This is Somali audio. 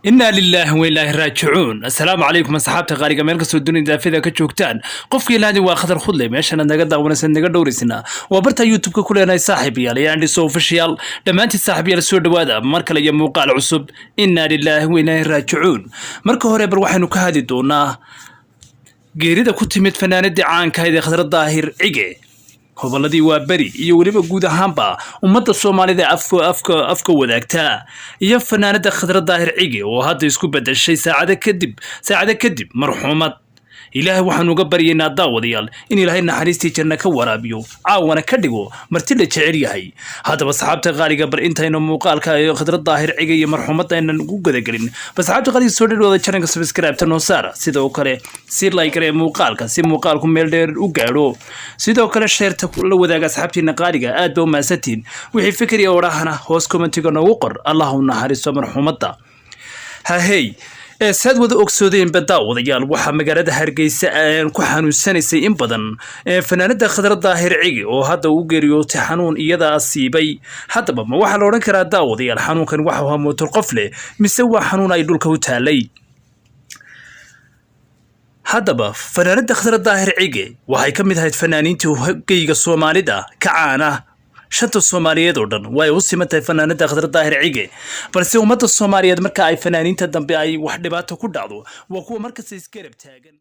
إنا لله وإنا إليه راجعون. السلام عليكم أصحابتي قارقة meel kastoo dunida daafida ka joogtaan qofkii ilaadi waa khadar khudlay meeshana naga daawanaysan naga dhowrisna waa barta youtube-ka ku leenahay saaxiibayaal yaan dhiso official dhamaantii saaxiibayaal soo dhawaada mar kale iyo muuqaal cusub inna lillahi wa inna ilayhi raaji'uun. marka hore bar waxaanu ka hadli doonaa geerida ku timid fanaanadii caanka ah ee Khadra Daahir Cige hobaladii waa bari iyo waliba guud ahaanba ummadda Soomaalida afka wadaagta iyo fanaanada Khadra Daahir Cige oo hadda isku bedeshay saacada kadib marxuumad ilaahay waxaan uga baryaynaa daawadayaal in ilaahay naxariistii janna ka waraabiyo caawana ka dhigo marti la jecel yahay. haddaba saxaabta qaaliga bar intayna muuqaalka ee Khadra Daahir Cige iyo marxuumadda aynan ugu gadagelin bas saxaabta qaaliga soo dhawaada channelka subscribe ta noo saara sidoo kale si like garee muuqaalka si muuqaalku meel dheer u gaadho sidoo kale share ta la wadaaga saxaabtiina qaaliga aad ba u maasantiin wixii fikir iyo warahana hoos commentiga noogu qor allah u naxariisto marxuumadda. hey saad wada ogsoodeen daawadayaal waxa magaalada Hargeysa ku xanuunsanaysay in badan fanaanada Khadra Daahir Cige oo hadda uu geeriyootay xanuun iyada asiibay. haddaba ma waxa la oran karaa daawadayaal xanuunkan waxa uu mootor qof leh mise waa xanuun ay dhulka u taalay. haddaba fanaanada Khadra Daahir Cige waxay ka mid ahayd fanaaniintii hoggaanka Soomaalida ka caana shanta Soomaaliyeed oo dhan way u simatay fanaanada Khadra Daahir Cige balse ummadda Soomaaliyeed marka ay fanaaniinta dambe ay wax dhibaato ku dhacdo waa kuwa markaas isgarab taagan.